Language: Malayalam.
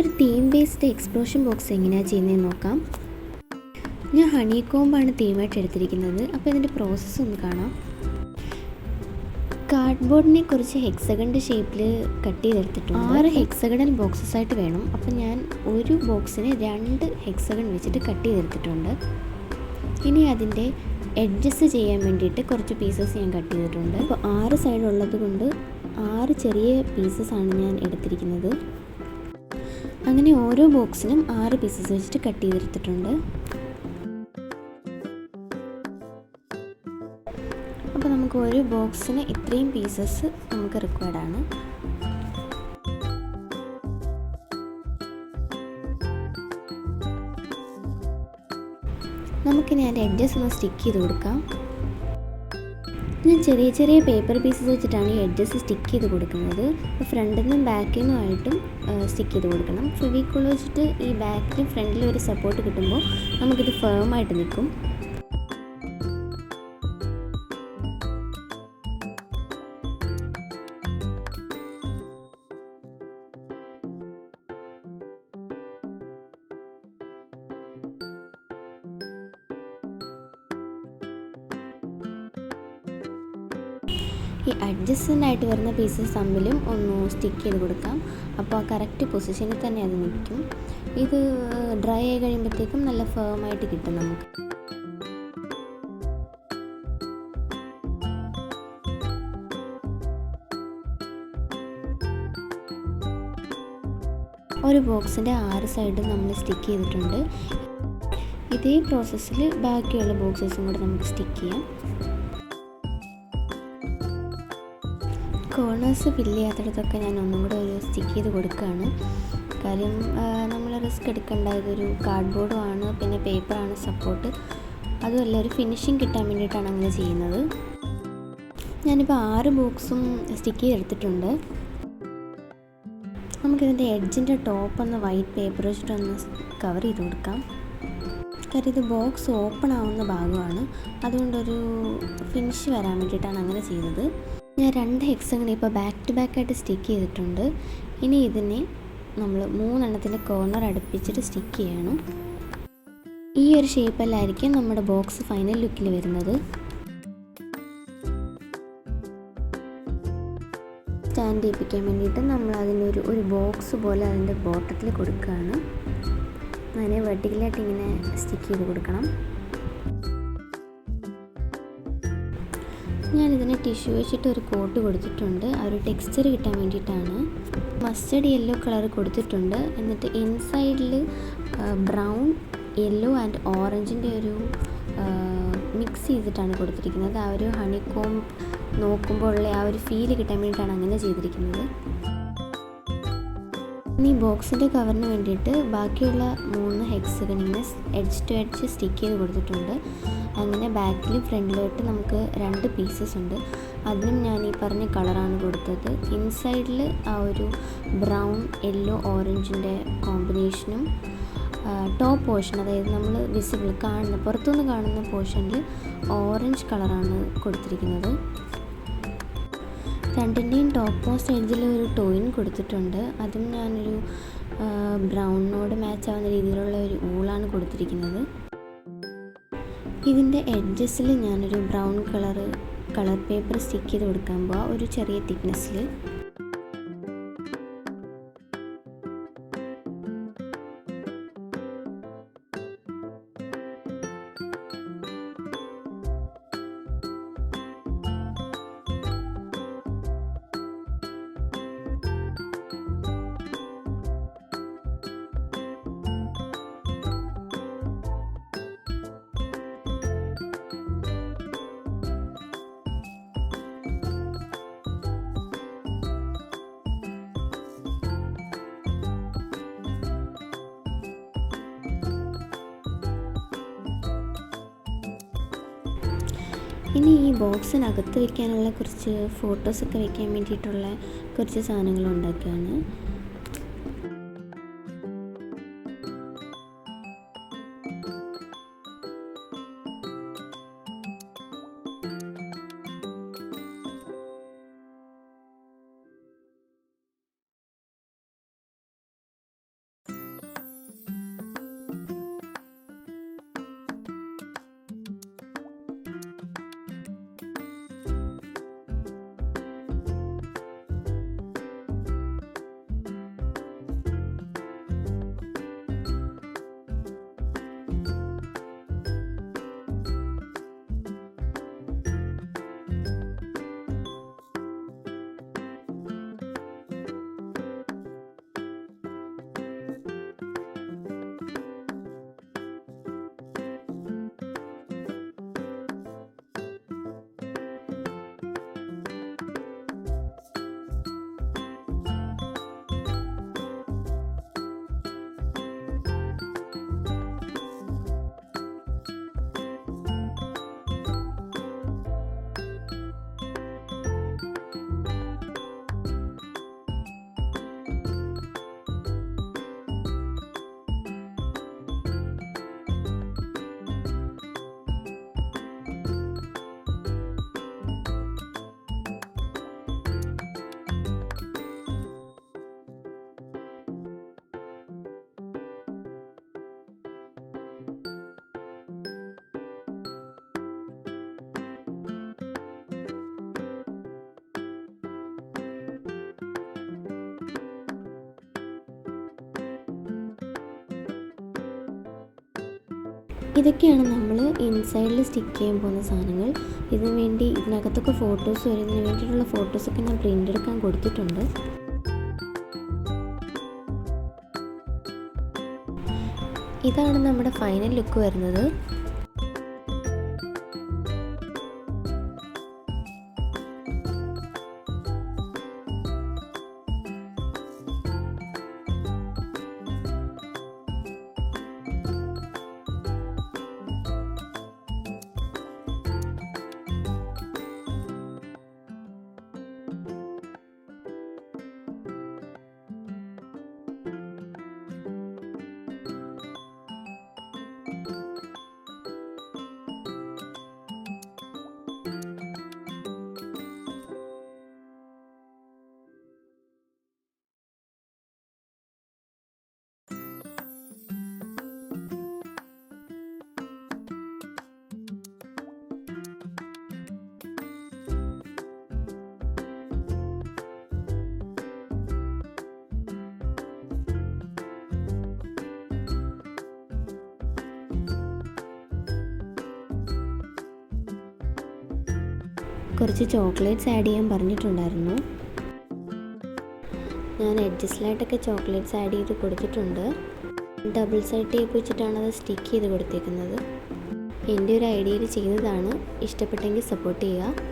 ഒരു തീം ബേസ്ഡ് എക്സ്പ്ലോഷൻ ബോക്സ് എങ്ങനെയാണ് ചെയ്യുന്നതെന്ന് നോക്കാം. ഞാൻ ഹണി കോമ്പാണ് തീമായിട്ട് എടുത്തിരിക്കുന്നത്. അപ്പോൾ ഇതിൻ്റെ പ്രോസസ്സ് ഒന്ന് കാണാം. കാർഡ്ബോർഡിനെ കുറച്ച് ഹെക്സഗണിൻ്റെ ഷേപ്പിൽ കട്ട് ചെയ്തെടുത്തിട്ടുണ്ട്. 6 ഹെക്സഗണൽ ബോക്സസ് ആയിട്ട് വേണം. അപ്പോൾ ഞാൻ ഒരു ബോക്സിന് 2 ഹെക്സഗൺ വെച്ചിട്ട് കട്ട് ചെയ്തെടുത്തിട്ടുണ്ട്. ഇനി അതിൻ്റെ എഡ്ജസ് ചെയ്യാൻ വേണ്ടിയിട്ട് കുറച്ച് പീസസ് ഞാൻ കട്ട് ചെയ്തിട്ടുണ്ട്. അപ്പോൾ 6 സൈഡ് ഉള്ളത് കൊണ്ട് 6 ചെറിയ പീസസാണ് ഞാൻ എടുത്തിരിക്കുന്നത്. അങ്ങനെ ഓരോ ബോക്സിനും 6 പീസസ് വെച്ചിട്ട് കട്ട് ചെയ്തെടുത്തിട്ടുണ്ട്. അപ്പോൾ നമുക്ക് ഒരു ബോക്സിന് ഇത്രയും പീസസ് നമുക്ക് റിക്വയർഡാണ്. നമുക്കിനി അതിൻ്റെ എഡ്ജസ് ഒന്ന് സ്റ്റിക്ക് ചെയ്ത് കൊടുക്കാം. ഞാൻ ചെറിയ ചെറിയ പേപ്പർ പീസസ് വെച്ചിട്ടാണ് ഈ എഡ്ജസ് സ്റ്റിക്ക് ചെയ്ത് കൊടുക്കുന്നത്. അപ്പോൾ ഫ്രണ്ടിൽ നിന്നും ബാക്കിൽ നിന്നുമായിട്ടും സ്റ്റിക്ക് ചെയ്ത് കൊടുക്കണം. ഫെവിക്കോൾ വെച്ചിട്ട് ഈ ബാക്കിലും ഫ്രണ്ടിലും ഒരു സപ്പോർട്ട് കിട്ടുമ്പോൾ നമുക്കിത് ഫേമായിട്ട് നിൽക്കും. ഈ അഡ്ജസ്റ്റൻ്റ് ആയിട്ട് വരുന്ന പീസസ് തമ്മിലും ഒന്ന് സ്റ്റിക്ക് ചെയ്ത് കൊടുക്കാം. അപ്പോൾ ആ കറക്റ്റ് പൊസിഷനിൽ തന്നെ അത് നിൽക്കും. ഇത് ഡ്രൈ ആയി കഴിയുമ്പോഴത്തേക്കും നല്ല ഫേമായിട്ട് കിട്ടും നമുക്ക്. ഒരു ബോക്സിൻ്റെ 6 സൈഡും നമ്മൾ സ്റ്റിക്ക് ചെയ്തിട്ടുണ്ട്. ഇതേ പ്രോസസ്സിൽ ബാക്കിയുള്ള ബോക്സസും കൂടെ നമുക്ക് സ്റ്റിക്ക് ചെയ്യാം. കോർണേഴ്സ് ഫില്ല് ചെയ്യാത്തിടത്തൊക്കെ ഞാൻ ഒന്നും കൂടെ ഒരു സ്റ്റിക്ക് ചെയ്ത് കൊടുക്കുകയാണ്. കാര്യം നമ്മൾ റിസ്ക് എടുക്കേണ്ട, ഇതൊരു കാർഡ്ബോർഡുമാണ്, പിന്നെ പേപ്പറാണ് സപ്പോർട്ട്. അതുമല്ല ഒരു ഫിനിഷിങ് കിട്ടാൻ വേണ്ടിയിട്ടാണ് അങ്ങനെ ചെയ്യുന്നത്. ഞാനിപ്പോൾ 6 ബോക്സും സ്റ്റിക്ക് ചെയ്തെടുത്തിട്ടുണ്ട്. നമുക്കിതിൻ്റെ എഡ്ജിൻ്റെ ടോപ്പൊന്ന് വൈറ്റ് പേപ്പർ വെച്ചിട്ടൊന്ന് കവർ ചെയ്ത് കൊടുക്കാം. കാര്യം ഇത് ബോക്സ് ഓപ്പൺ ആവുന്ന ഭാഗമാണ്, അതുകൊണ്ടൊരു ഫിനിഷ് വരാൻ വേണ്ടിയിട്ടാണ് അങ്ങനെ ചെയ്തത്. ഞാൻ 2 ഹെക്സഗൺ ഇപ്പോൾ ബാക്ക് ടു ബാക്കായിട്ട് സ്റ്റിക്ക് ചെയ്തിട്ടുണ്ട്. ഇനി ഇതിനെ നമ്മൾ 3 എണ്ണത്തിൻ്റെ കോർണർ അടുപ്പിച്ചിട്ട് സ്റ്റിക്ക് ചെയ്യണം. ഈ ഒരു ഷേപ്പിലായിരിക്കും നമ്മുടെ ബോക്സ് ഫൈനൽ ലുക്കിൽ വരുന്നത്. സ്റ്റാൻഡ് ചെയ്യിപ്പിക്കാൻ വേണ്ടിയിട്ട് നമ്മൾ അതിനൊരു ബോക്സ് പോലെ അതിൻ്റെ ബോട്ടത്തിൽ കൊടുക്കുകയാണ്. അതിനെ വെർട്ടിക്കലായിട്ട് ഇങ്ങനെ സ്റ്റിക്ക് ചെയ്ത് കൊടുക്കണം. ഞാനിതിനെ ടിഷ്യൂ വെച്ചിട്ട് ഒരു കോട്ട് കൊടുത്തിട്ടുണ്ട്. ആ ഒരു ടെക്സ്ചർ കിട്ടാൻ വേണ്ടിയിട്ടാണ്. മസ്റ്റർഡ് യെല്ലോ കളർ കൊടുത്തിട്ടുണ്ട്. എന്നിട്ട് ഇൻസൈഡിൽ ബ്രൗൺ, യെല്ലോ ആൻഡ് ഓറഞ്ചിൻ്റെ ഒരു മിക്സ് ചെയ്തിട്ടാണ് കൊടുത്തിരിക്കുന്നത്. ആ ഒരു ഹണികോംബ് നോക്കുമ്പോൾ ഉള്ള ആ ഒരു ഫീല് കിട്ടാൻ വേണ്ടിയിട്ടാണ് അങ്ങനെ ചെയ്തിരിക്കുന്നത്. ഇനി ബോക്സിൻ്റെ കവറിന് വേണ്ടിയിട്ട് ബാക്കിയുള്ള 3 ഹെക്സഗൺ ഇങ്ങനെ എഡ്ജ് ടു എഡ്ജ് സ്റ്റിക്ക് ചെയ്ത് കൊടുത്തിട്ടുണ്ട്. അങ്ങനെ ബാക്കിലും ഫ്രണ്ടിലോട്ട് നമുക്ക് 2 പീസസ് ഉണ്ട്. അതിനും ഞാൻ ഈ പറഞ്ഞ കളറാണ് കൊടുത്തത്. ഇൻസൈഡിൽ ആ ഒരു ബ്രൗൺ, യെല്ലോ, ഓറഞ്ചിൻ്റെ കോമ്പിനേഷനും ടോപ്പ് പോർഷൻ, അതായത് നമ്മൾ വിസിബിൾ കാണുന്ന പുറത്തുനിന്ന് കാണുന്ന പോർഷനിൽ ഓറഞ്ച് കളറാണ് കൊടുത്തിരിക്കുന്നത്. രണ്ടിൻ്റെയും ടോപ്പ് മോസ്റ്റ് എഡ്ജിൽ ഒരു ടോയിൻ കൊടുത്തിട്ടുണ്ട്. അതും ഞാനൊരു ബ്രൗണിനോട് മാച്ച് ആവുന്ന രീതിയിലുള്ള ഒരു ഊളാണ് കൊടുത്തിരിക്കുന്നത്. ഇതിൻ്റെ എഡ്ജസിൽ ഞാനൊരു ബ്രൗൺ കളർ പേപ്പർ സ്റ്റിക്ക് ചെയ്ത് കൊടുക്കാൻ പോവാം, ഒരു ചെറിയ തിക്നെസ്സിൽ. ഇനി ഈ ബോക്സിനകത്ത് വെക്കാനുള്ള കുറച്ച് ഫോട്ടോസൊക്കെ വെക്കാൻ വേണ്ടിയിട്ടുള്ള കുറച്ച് സാധനങ്ങൾ ഉണ്ടാക്കുകയാണ്. ഇതൊക്കെയാണ് നമ്മൾ ഇൻസൈഡിൽ സ്റ്റിക്ക് ചെയ്യാൻ പോകുന്ന സാധനങ്ങൾ. ഇതിനു വേണ്ടി ഇതിനകത്തൊക്കെ ഫോട്ടോസ് വരും. ഇതിന് വേണ്ടിയിട്ടുള്ള ഫോട്ടോസൊക്കെ ഞാൻ പ്രിൻ്റ് എടുക്കാൻ കൊടുത്തിട്ടുണ്ട്. ഇതാണ് നമ്മുടെ ഫൈനൽ ലുക്ക് വരുന്നത്. കുറച്ച് ചോക്ലേറ്റ്സ് ആഡ് ചെയ്യാൻ പറഞ്ഞിട്ടുണ്ടായിരുന്നു. ഞാൻ എഡ്ജസ്റ്റിലായിട്ടൊക്കെ ചോക്ലേറ്റ്സ് ആഡ് ചെയ്ത് കൊടുത്തിട്ടുണ്ട്. ഡബിൾ സൈഡ് ടേപ്പ് വെച്ചിട്ടാണ് അത് സ്റ്റിക്ക് ചെയ്ത് കൊടുത്തേക്കുന്നത്. എൻ്റെ ഒരു ഐഡിയയിൽ ചെയ്തതാണ്. ഇഷ്ടപ്പെട്ടെങ്കിൽ സപ്പോർട്ട് ചെയ്യുക.